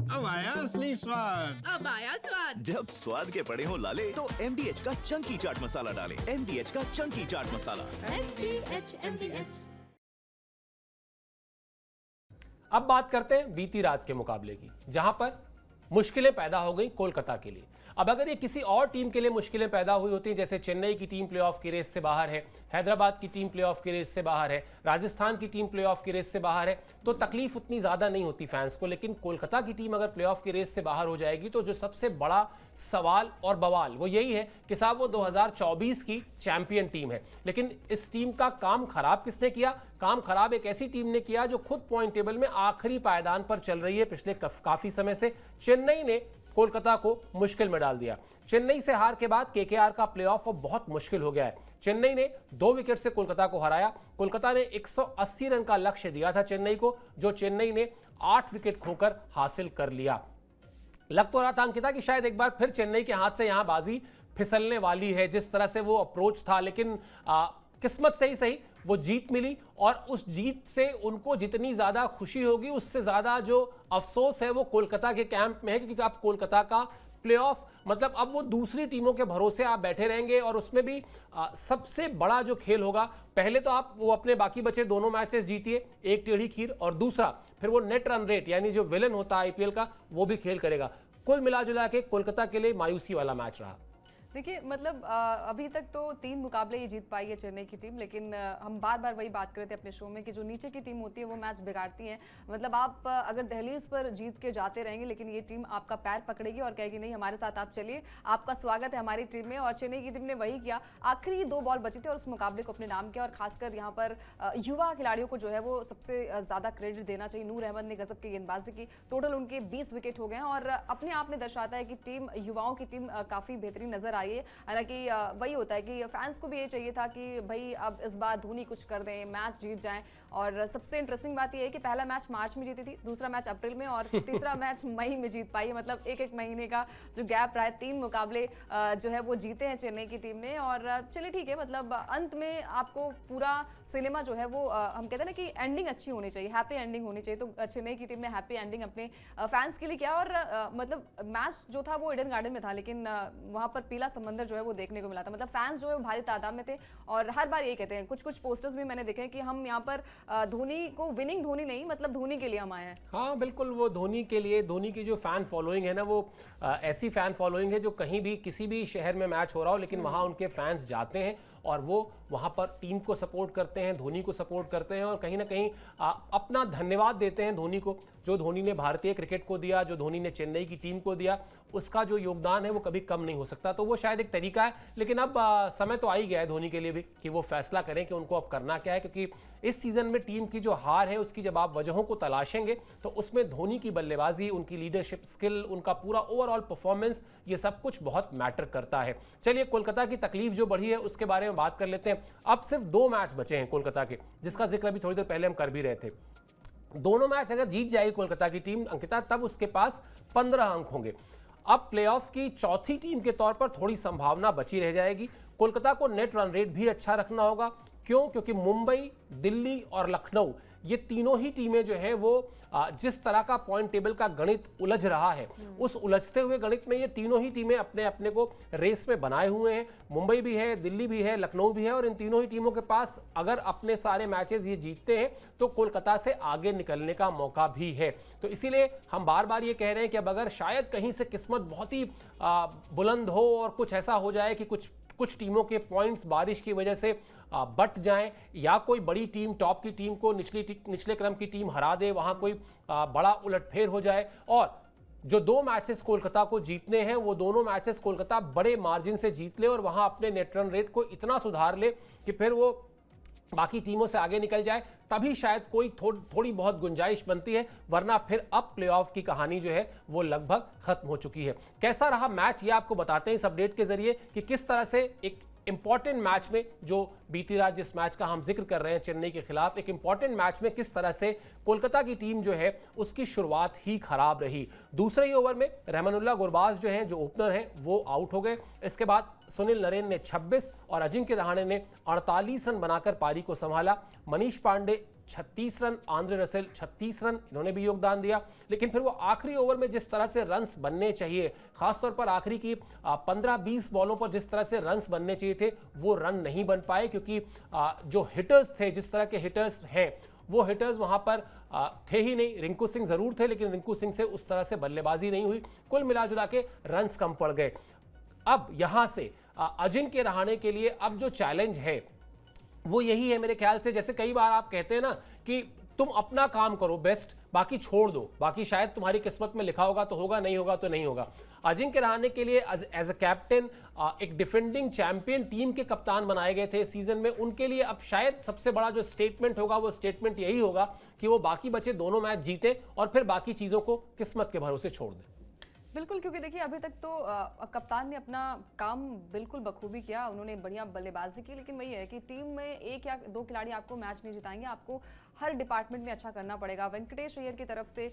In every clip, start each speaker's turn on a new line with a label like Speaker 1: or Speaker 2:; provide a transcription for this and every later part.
Speaker 1: अब आया असली स्वाद।
Speaker 2: अब आया स्वाद।
Speaker 3: जब स्वाद के पड़े हो लाले तो MDH का चंकी चाट मसाला डालें। MDH का चंकी चाट मसाला।
Speaker 2: MDH।
Speaker 4: अब बात करते हैं बीती रात के मुकाबले की, जहां पर मुश्किलें पैदा हो गई कोलकाता के लिए। अब अगर ये किसी और टीम के लिए मुश्किलें पैदा हुई होती, जैसे चेन्नई की टीम प्लेऑफ की रेस से बाहर है, हैदराबाद की टीम प्लेऑफ की रेस से बाहर है, राजस्थान की टीम प्लेऑफ की रेस से बाहर है, तो तकलीफ उतनी ज़्यादा नहीं होती फैंस को। लेकिन कोलकाता की टीम अगर प्लेऑफ की रेस से बाहर हो जाएगी तो जो सबसे बड़ा सवाल और बवाल वो यही है कि साहब वो 2024 की चैंपियन टीम है, लेकिन इस टीम का काम खराब किसने किया? काम खराब एक ऐसी टीम ने किया जो खुद पॉइंट टेबल में आखिरी पायदान पर चल रही है पिछले काफी समय से। चेन्नई ने कोलकाता को मुश्किल में डाल दिया। चेन्नई से हार के बाद केकेआर का प्लेऑफ अब बहुत मुश्किल हो गया है। चेन्नई ने 2 विकेट से कोलकाता को हराया। कोलकाता ने 180 रन का लक्ष्य दिया था चेन्नई को, जो चेन्नई ने 8 विकेट खोकर हासिल कर लिया। लग तो रहा था अंकिता कि शायद एक बार फिर चेन्नई के हाथ से यहां बाजी फिसलने वाली है, जिस तरह से वो अप्रोच था, लेकिन किस्मत से ही सही वो जीत मिली। और उस जीत से उनको जितनी ज्यादा खुशी होगी, उससे ज्यादा जो अफसोस है वो कोलकाता के कैंप में है, क्योंकि अब कोलकाता का प्लेऑफ मतलब अब वो दूसरी टीमों के भरोसे आप बैठे रहेंगे। और उसमें भी सबसे बड़ा जो खेल होगा, पहले तो आप वो अपने बाकी बचे दोनों मैचेस जीतिए, एक टेढ़ी खीर, और दूसरा फिर वो नेट रन रेट यानी जो विलन होता है आईपीएल का, वो भी खेल करेगा। कुल मिला जुला के कोलकाता के लिए मायूसी वाला मैच रहा।
Speaker 5: देखिए मतलब अभी तक तो 3 मुकाबले ही जीत पाई है चेन्नई की टीम, लेकिन हम बार बार वही बात कर रहे थे अपने शो में कि जो नीचे की टीम होती है वो मैच बिगाड़ती हैं। मतलब आप अगर दहलीज पर जीत के जाते रहेंगे, लेकिन ये टीम आपका पैर पकड़ेगी और कहेगी नहीं हमारे साथ आप चलिए, आपका स्वागत है हमारी टीम में। और चेन्नई की टीम ने वही किया। आखिरी 2 बॉल बची थी और उस मुकाबले को अपने नाम किया। और खासकर यहाँ पर युवा खिलाड़ियों को जो है वो सबसे ज़्यादा क्रेडिट देना चाहिए। नूर अहमद ने गजब की गेंदबाजी की, टोटल उनके 20 विकेट हो गए हैं और अपने आप में दर्शाता है कि टीम, युवाओं की टीम काफ़ी बेहतरीन नजर आई है। हालांकि वही होता है कि फैंस को भी ये चाहिए था कि भाई अब इस बार धोनी कुछ कर दें, मैच जीत जाएं। और सबसे इंटरेस्टिंग बात यह है कि पहला मैच मार्च में जीती थी, दूसरा मैच अप्रैल में और तीसरा मैच मई में जीत पाई है। मतलब एक महीने का जो गैप रहा है, 3 मुकाबले जो है वो जीते हैं चेन्नई की टीम ने। और चलिए ठीक है, मतलब अंत में आपको पूरा सिनेमा जो है वो हम कहते हैं ना कि एंडिंग अच्छी होनी चाहिए, हैप्पी एंडिंग होनी चाहिए। तो चेन्नई की टीम ने हैप्पी एंडिंग अपने फैंस के लिए किया। और मतलब मैच जो था वो ईडन गार्डन में था, लेकिन वहां पर पीला समंदर जो है वो देखने को मिला था। मतलब फैंस जो है भारी तादाद में थे और हर बार यही कहते हैं, कुछ पोस्टर्स भी मैंने देखे कि हम यहाँ पर धोनी को, विनिंग धोनी नहीं, मतलब धोनी के लिए हम आए हैं।
Speaker 4: हाँ बिल्कुल, वो धोनी के लिए, धोनी की जो फैन फॉलोइंग है ना, वो ऐसी फैन फॉलोइंग है जो कहीं भी किसी भी शहर में मैच हो रहा हो, लेकिन वहाँ उनके फैंस जाते हैं और वो वहाँ पर टीम को सपोर्ट करते हैं, धोनी को सपोर्ट करते हैं और कहीं ना कहीं अपना धन्यवाद देते हैं धोनी को। जो धोनी ने भारतीय क्रिकेट को दिया, जो धोनी ने चेन्नई की टीम को दिया, उसका जो योगदान है वो कभी कम नहीं हो सकता। तो वो शायद एक तरीका है, लेकिन अब समय तो आ ही गया है धोनी के लिए भी कि वो फैसला करें कि उनको अब करना क्या है। क्योंकि इस सीजन में टीम की जो हार है उसकी जब आप वजहों को तलाशेंगे तो उसमें धोनी की बल्लेबाजी, उनकी लीडरशिप स्किल, उनका पूरा ओवरऑल परफॉर्मेंस, ये सब कुछ बहुत मैटर करता है। चलिए, कोलकाता की तकलीफ जो बढ़ी है उसके बारे में बात कर लेते हैं। अब सिर्फ 2 मैच बचे हैं कोलकाता के, जिसका जिक्र अभी थोड़ी देर पहले हम कर भी रहे थे। दोनों मैच अगर जीत जाएगी कोलकाता की टीम अंकिता, तब उसके पास 15 अंक होंगे। अब प्लेऑफ की चौथी टीम के तौर पर थोड़ी संभावना बची रह जाएगी। कोलकाता को नेट रन रेट भी अच्छा रखना होगा। क्यों? क्योंकि मुंबई, दिल्ली और लखनऊ, ये तीनों ही टीमें जो है वो जिस तरह का पॉइंट टेबल का गणित उलझ रहा है, उस उलझते हुए गणित में ये तीनों ही टीमें अपने अपने को रेस में बनाए हुए हैं। मुंबई भी है, दिल्ली भी है, लखनऊ भी है, और इन तीनों ही टीमों के पास अगर अपने सारे मैचेस ये जीतते हैं तो कोलकाता से आगे निकलने का मौका भी है। तो इसीलिए हम बार बार ये कह रहे हैं कि अब अगर शायद कहीं से किस्मत बहुत ही बुलंद हो और कुछ ऐसा हो जाए कि कुछ टीमों के पॉइंट्स बारिश की वजह से बट जाएं, या कोई बड़ी टीम टॉप की टीम को निचले क्रम की टीम हरा दे, वहां कोई बड़ा उलटफेर हो जाए और जो 2 मैचेस कोलकाता को जीतने हैं वो दोनों मैचेस कोलकाता बड़े मार्जिन से जीत ले और वहां अपने नेट रन रेट को इतना सुधार ले कि फिर वो बाकी टीमों से आगे निकल जाए, तभी शायद कोई थोड़ी बहुत गुंजाइश बनती है। वरना फिर अब प्लेऑफ की कहानी जो है वो लगभग खत्म हो चुकी है। कैसा रहा मैच ये आपको बताते हैं इस अपडेट के जरिए कि किस तरह से एक इंपॉर्टेंट मैच में, जो बीती रात जिस मैच का हम जिक्र कर रहे हैं चेन्नई के खिलाफ, एक इंपॉर्टेंट मैच में किस तरह से कोलकाता की टीम जो है उसकी शुरुआत ही खराब रही। दूसरे ही ओवर में रहमानुल्लाह गुरबाज जो हैं, जो ओपनर हैं, वो आउट हो गए। इसके बाद सुनील नरेन ने 26 और अजिंक्य रहाणे ने 48 रन बनाकर पारी को संभाला। Manish Pandey 36 run, Andre Russell 36 run, इन्होंने भी योगदान दिया। लेकिन फिर वो आखिरी ओवर में जिस तरह से रन्स बनने चाहिए, खासतौर पर आखिरी की 15-20 बॉलों पर जिस तरह से रन्स बनने चाहिए थे, वो रन नहीं बन पाए, क्योंकि जो हिटर्स थे, जिस तरह के हिटर्स हैं, वो हिटर्स वहां पर थे ही नहीं। रिंकू सिंह जरूर थे, लेकिन रिंकू सिंह से उस तरह से बल्लेबाजी नहीं हुई। कुल मिलाजुला के रन्स कम पड़ गए। अब यहां से अजिंक्य रहाणे के लिए अब जो चैलेंज है वो यही है मेरे ख्याल से। जैसे कई बार आप कहते हैं ना कि तुम अपना काम करो बेस्ट, बाकी छोड़ दो, बाकी शायद तुम्हारी किस्मत में लिखा होगा तो होगा, नहीं होगा तो नहीं होगा। अजिंक्य रहाणे के लिए एज अ कैप्टन, एक डिफेंडिंग चैंपियन टीम के कप्तान बनाए गए थे सीजन में, उनके लिए अब शायद सबसे बड़ा जो स्टेटमेंट होगा वो स्टेटमेंट यही होगा कि वो बाकी बचे दोनों मैच जीते और फिर बाकी चीजों को किस्मत के भरोसे छोड़ दें।
Speaker 5: बिल्कुल, क्योंकि देखिए अभी तक तो कप्तान ने अपना काम बिल्कुल बखूबी किया, उन्होंने बढ़िया बल्लेबाजी की, लेकिन वही है कि टीम में एक या दो खिलाड़ी आपको मैच नहीं जिताएंगे, आपको हर डिपार्टमेंट में अच्छा करना पड़ेगा। वेंकटेश अय्यर की तरफ से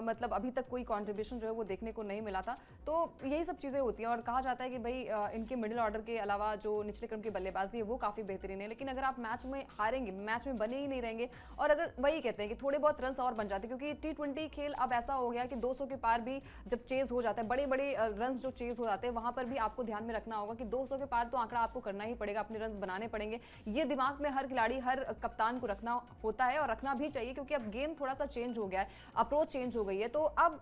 Speaker 5: मतलब अभी तक कोई कंट्रीब्यूशन जो है वो देखने को नहीं मिला था, तो यही सब चीज़ें होती हैं। और कहा जाता है कि भाई इनके मिडिल ऑर्डर के अलावा जो निचले क्रम की बल्लेबाजी है वो काफ़ी बेहतरीन है, लेकिन अगर आप मैच में हारेंगे, मैच में बने ही नहीं रहेंगे, और अगर वही कहते हैं कि थोड़े बहुत रन्स और बन जाते हैं, क्योंकि T20 खेल अब ऐसा हो गया कि 200 के पार भी जब चेज हो जाता है, बड़े बड़े रन्स जो चेज हो जाते हैं, वहां पर भी आपको ध्यान में रखना होगा कि 200 के पार तो आंकड़ा आपको करना ही पड़ेगा, अपने रन्स बनाने पड़ेंगे। ये दिमाग में हर खिलाड़ी, हर कप्तान को रखना होता है और रखना भी चाहिए, क्योंकि अब गेम थोड़ा सा चेंज हो गया है, अप्रोच चेंज हो गई है। तो अब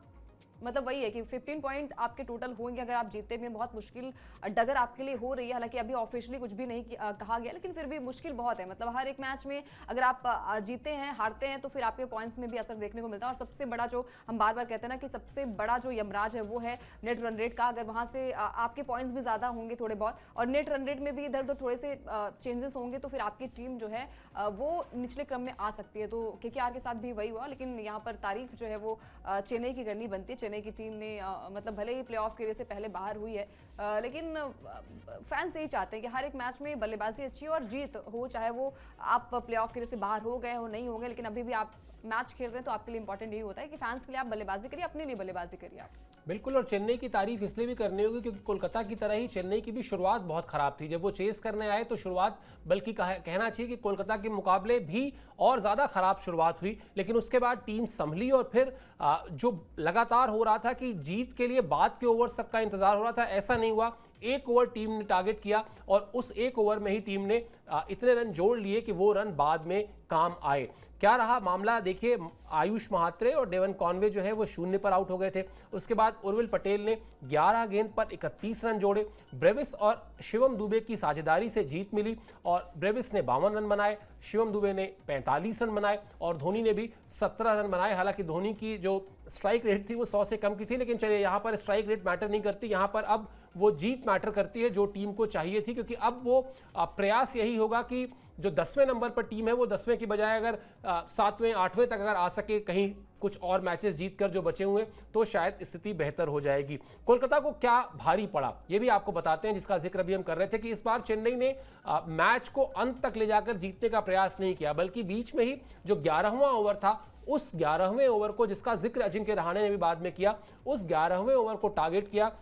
Speaker 5: मतलब वही है कि 15 पॉइंट आपके टोटल होंगे अगर आप जीतते में, बहुत मुश्किल डगर आपके लिए हो रही है। हालांकि अभी ऑफिशियली कुछ भी नहीं कहा गया, लेकिन फिर भी मुश्किल बहुत है। मतलब हर एक मैच में अगर आप जीते हैं, हारते हैं, तो फिर आपके पॉइंट्स में भी असर देखने को मिलता है। और सबसे बड़ा जो हम बार बार कहते हैं ना कि सबसे बड़ा जो यमराज है वो है नेट रन रेट का। अगर वहां से आपके पॉइंट्स भी ज्यादा होंगे थोड़े बहुत, और नेट रन रेट में भी इधर उधर थोड़े से चेंजेस होंगे, तो फिर आपकी टीम जो है वो निचले क्रम में आ सकती है। तो KKR के साथ भी वही हुआ, लेकिन यहाँ पर तारीफ जो है वो चेन्नई की करनी बनती है। चेन्नई की टीम ने मतलब भले ही प्लेऑफ के लिए से पहले बाहर हुई है, लेकिन फैंस यही चाहते हैं कि हर एक मैच में बल्लेबाजी अच्छी हो और जीत हो, चाहे वो आप प्लेऑफ के लिए से बाहर हो गए हो, नहीं हो गए, लेकिन अभी भी आप मैच खेल रहे हैं तो आपके लिए इंपॉर्टेंट यही होता है कि फैंस के लिए आप बल्लेबाजी करिए, अपने लिए बल्लेबाजी करिए आप।
Speaker 4: बिल्कुल, और चेन्नई की तारीफ इसलिए भी करनी होगी क्योंकि कोलकाता की तरह ही चेन्नई की भी शुरुआत बहुत खराब थी। जब वो चेस करने आए तो शुरुआत, बल्कि कहना चाहिए कि कोलकाता के मुकाबले भी और ज़्यादा खराब शुरुआत हुई, लेकिन उसके बाद टीम संभली और फिर जो लगातार हो रहा था कि जीत के लिए बाद के ओवर्स तक का इंतजार हो रहा था, ऐसा नहीं हुआ। एक ओवर टीम ने टारगेट किया और उस एक ओवर में ही टीम ने इतने रन जोड़ लिए कि वो रन बाद में काम आए। क्या रहा मामला देखिए, आयुष महात्रे और डेवन कॉनवे जो है वो 0 पर आउट हो गए थे। उसके बाद उर्विल पटेल ने 11 गेंद पर 31 रन जोड़े। ब्रेविस और शिवम दुबे की साझेदारी से जीत मिली और ब्रेविस ने 52 रन बनाए, शिवम दुबे ने 45 रन बनाए और धोनी ने भी 17 रन बनाए। हालांकि धोनी की जो स्ट्राइक रेट थी वो 100 से कम की थी, लेकिन चलिए यहाँ पर स्ट्राइक रेट मैटर नहीं करती, यहाँ पर अब वो जीत मैटर करती है जो टीम को चाहिए थी। क्योंकि अब वो प्रयास यही होगा कि जो 10वें नंबर पर टीम है वो 10वें की बजाय अगर 7वें 8वें तक अगर आ सके, कहीं कुछ और मैचेस जीतकर जो बचे हुए, तो शायद स्थिति बेहतर हो जाएगी। कोलकाता को क्या भारी पड़ा ये भी आपको बताते हैं, जिसका जिक्र अभी हम कर रहे थे कि इस बार चेन्नई ने मैच को अंत तक ले जाकर जीतने का प्रयास नहीं किया, बल्कि बीच में ही जो 11वां ओवर था, उस 11वें ओवर को, जिसका जिक्र अजिंक्य रहाणे ने भी बाद में किया, उस 11वें ओवर को टारगेट किया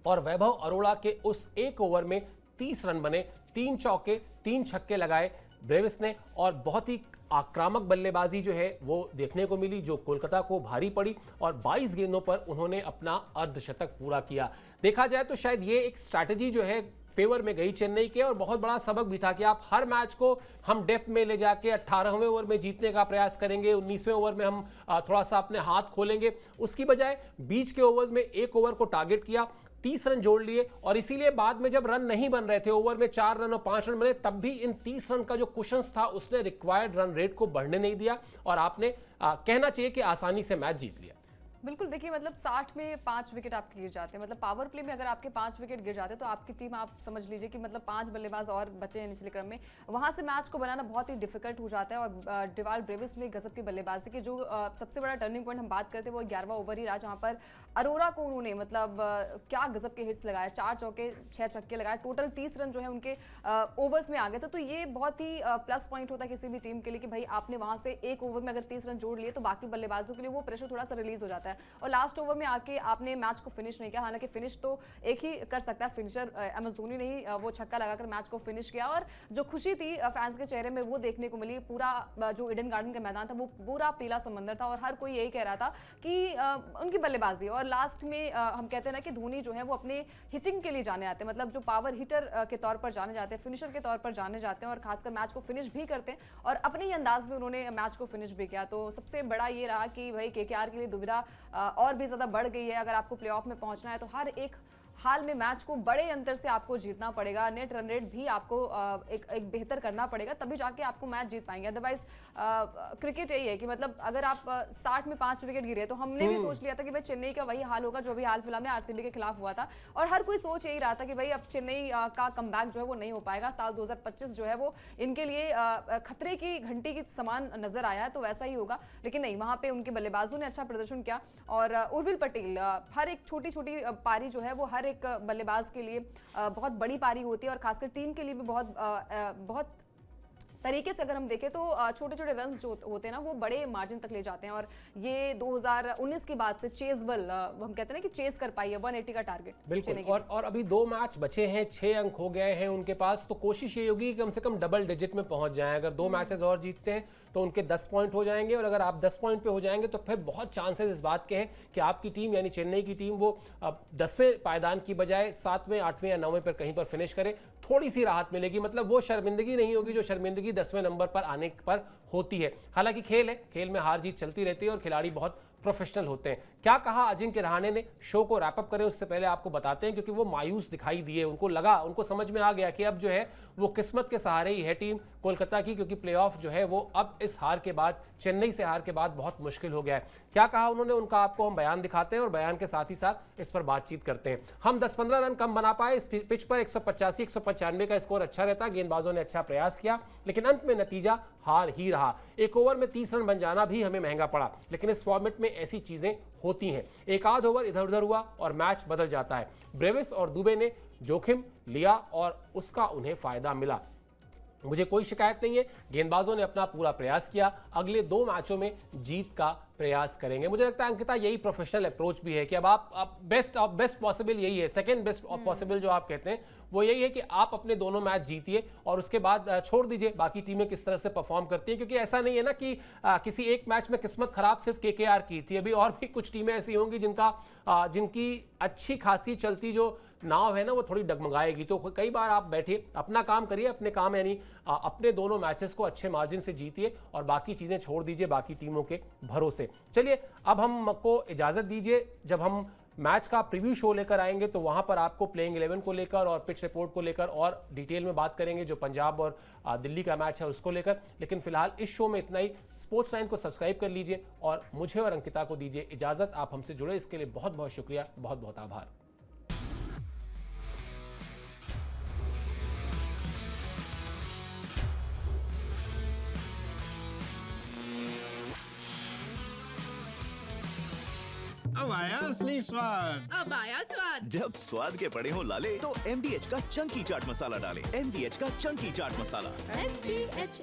Speaker 4: और वैभव अरोड़ा के उस एक ओवर में 30 रन बने, 3 चौके 3 छक्के लगाए ब्रेविस ने, और बहुत ही आक्रामक बल्लेबाजी जो है वो देखने को मिली जो कोलकाता को भारी पड़ी, और 22 गेंदों पर उन्होंने अपना अर्धशतक पूरा किया। देखा जाए तो शायद ये एक स्ट्रैटेजी जो है फेवर में गई चेन्नई के, और बहुत बड़ा सबक भी था कि आप हर मैच को हम डेप्थ में ले जाके 18वें ओवर में जीतने का प्रयास करेंगे, 19वें ओवर में हम थोड़ा सा अपने हाथ खोलेंगे, उसकी बजाय बीच के ओवर्स में एक ओवर को टारगेट किया, 30 रन जोड़ लिए। और इसीलिए बाद में जब रन नहीं बन रहे थे, ओवर में 4 रन और 5 रन बने, तब भी इन 30 रन का जो कुशंस था उसने रिक्वायर्ड रन रेट को बढ़ने नहीं दिया, और आपने कहना चाहिए कि आसानी से मैच जीत लिया।
Speaker 5: बिल्कुल, देखिए मतलब 60 में 5 विकेट आपके गिर जाते हैं, मतलब पावर प्ले में अगर आपके 5 विकेट गिर जाते हैं तो आपकी टीम, आप समझ लीजिए कि मतलब 5 बल्लेबाज और बचे हैं निचले क्रम में, वहां से मैच को बनाना बहुत ही डिफिकल्ट हो जाता है। और डिवाल ब्रेविस ने गजब की बल्लेबाजी की। जो सबसे बड़ा टर्निंग पॉइंट हम बात करते हैं वो 11वां ओवर ही रहा, जहां पर अरोरा को उन्होंने मतलब क्या गजब के हिट्स लगाए, 4 चौके 6 छक्के लगाए, टोटल 30 रन जो है उनके ओवर्स में आ गए थे। तो ये बहुत ही प्लस पॉइंट होता है किसी भी टीम के लिए कि भाई आपने वहां से एक ओवर में अगर 30 रन जोड़ लिए तो बाकी बल्लेबाजों के लिए वो प्रेशर थोड़ा सा रिलीज हो जाता है, और लास्ट ओवर में आके आपने मैच को फिनिश नहीं किया। हालांकि फिनिश तो एक ही कर सकता है फिनिशर, एम एस धोनी ने वो छक्का लगाकर मैच को फिनिश किया, और जो खुशी थी फैंस के चेहरे में वो देखने को मिली। पूरा जो ईडन गार्डन का मैदान था वो पूरा पीला समंदर था, और हर कोई यही कह रहा था कि उनकी बल्लेबाजी। और लास्ट में हम कहते हैं ना कि धोनी जो है वो अपने हिटिंग के लिए जाने आते हैं, मतलब जो पावर हिटर के तौर पर जाने जाते हैं, फिनिशर के तौर पर जाने जाते हैं, और खासकर मैच को फिनिश भी करते हैं, और अपने ही अंदाज में उन्होंने मैच को फिनिश भी किया। तो सबसे बड़ा ये रहा कि भाई केकेआर के लिए दुविधा और भी ज्यादा बढ़ गई है। अगर आपको प्लेऑफ में पहुंचना है तो हर एक हाल में मैच को बड़े अंतर से आपको जीतना पड़ेगा, नेट रन रेट भी आपको एक बेहतर करना पड़ेगा, तभी जाके आपको मैच जीत पाएंगे। अदरवाइज क्रिकेट यही है कि मतलब अगर आप 60 में 5 विकेट गिरे तो हमने भी सोच लिया था कि भाई चेन्नई का वही हाल होगा जो अभी हाल फिलहाल में आरसीबी के खिलाफ हुआ था, और हर कोई सोच यही रहा था कि भाई अब चेन्नई का कमबैक जो है वो नहीं हो पाएगा। साल 2025 जो है वो इनके लिए खतरे की घंटी की समान नजर आया है, तो वैसा ही होगा। लेकिन नहीं, वहां पे उनके बल्लेबाजों ने अच्छा प्रदर्शन किया, और उर्विल पटेल हर एक छोटी छोटी पारी जो है वो हर एक बल्लेबाज के लिए बहुत बड़ी पारी होती है, और खासकर टीम के लिए भी बहुत तरीके से अगर हम देखें तो छोटे छोटे रन्स जो होते हैं ना वो बड़े मार्जिन तक ले जाते हैं। और ये 2019 के बाद से चेजबल हम कहते हैं ना कि चेस कर पाई है 180 का टारगेट।
Speaker 4: बिल्कुल, और अभी 2 मैच बचे हैं, 6 अंक हो गए हैं उनके पास, तो कोशिश ये होगी कि कम से कम डबल डिजिट में पहुंच जाएं। अगर 2 मैचेस और जीतते हैं तो उनके 10 पॉइंट हो जाएंगे, और अगर आप 10 पॉइंट पे हो जाएंगे तो फिर बहुत चांसेस इस बात के हैं कि आपकी टीम यानी चेन्नई की टीम वो 10वें पायदान की बजाय 7वें 8वें या 9वें पर कहीं पर फिनिश करे। थोड़ी सी राहत मिलेगी, मतलब वो शर्मिंदगी नहीं होगी जो शर्मिंदगी 10वें नंबर पर आने पर होती है। हालांकि खेल है, खेल में हार जीत चलती रहती है, और खिलाड़ी बहुत प्रोफेशनल होते हैं। क्या कहा अजिंक्य रहाणे ने, शो को रैप अप करें उससे पहले आपको बताते हैं, क्योंकि वो मायूस दिखाई दिए, उनको लगा, उनको समझ में आ गया कि अब जो है वो किस्मत के सहारे ही है टीम कोलकाता की, क्योंकि प्लेऑफ जो है वो अब इस हार के बाद, चेन्नई से हार के बाद बहुत मुश्किल हो गया है। क्या कहा उन्होंने, उनका आपको हम बयान दिखाते हैं, और बयान के साथ ही साथ इस पर बातचीत करते हैं। हम 10-15 रन कम बना पाए इस पिच पर, 185-195 का स्कोर अच्छा रहता, गेंदबाजों ने अच्छा प्रयास किया, लेकिन अंत में नतीजा हार ही रहा। एक ओवर में 30 रन बन जाना भी हमें महंगा पड़ा, लेकिन इस फॉर्मेट में ऐसी चीजें होती हैं, एक आध ओवर इधर उधर हुआ और मैच बदल जाता है। ब्रेविस और दुबे ने जोखिम लिया और उसका उन्हें फायदा मिला। मुझे कोई शिकायत नहीं है, गेंदबाजों ने अपना पूरा प्रयास किया, अगले 2 मैचों में जीत का प्रयास करेंगे। मुझे लगता है अंकिता यही प्रोफेशनल अप्रोच भी है कि अब आप बेस्ट पॉसिबल यही है, सेकंड बेस्ट पॉसिबल जो आप कहते हैं वो यही है कि आप अपने दोनों मैच जीतिए और उसके बाद छोड़ दीजिए बाकी टीमें किस तरह से परफॉर्म करती हैं, क्योंकि ऐसा नहीं है ना कि किसी एक मैच में किस्मत खराब सिर्फ केकेआर की थी, अभी और भी कुछ टीमें ऐसी होंगी जिनकी अच्छी खासी चलती जो नाव है ना वो थोड़ी डगमगाएगी। तो कई बार आप बैठिए, अपना काम करिए, अपने काम यानी अपने दोनों मैचेस को अच्छे मार्जिन से जीतिए और बाकी चीजें छोड़ दीजिए बाकी टीमों के भरोसे। चलिए अब हमको इजाजत दीजिए, जब हम मैच का प्रीव्यू शो लेकर आएंगे तो वहां पर आपको प्लेइंग 11 को लेकर और पिच रिपोर्ट को लेकर और डिटेल में बात करेंगे, जो पंजाब और दिल्ली का मैच है उसको लेकर। लेकिन फिलहाल इस शो में इतना ही। स्पोर्ट्स 9 को सब्सक्राइब कर लीजिए और मुझे और अंकिता को दीजिए इजाजत। आप हमसे जुड़े इसके लिए बहुत बहुत शुक्रिया, बहुत बहुत आभार।
Speaker 1: अब आया असली स्वाद।
Speaker 2: अब आया स्वाद।
Speaker 3: जब स्वाद के पड़े हो लाले तो MDH का चंकी चाट मसाला डालें। MDH का चंकी चाट मसाला।
Speaker 2: MDH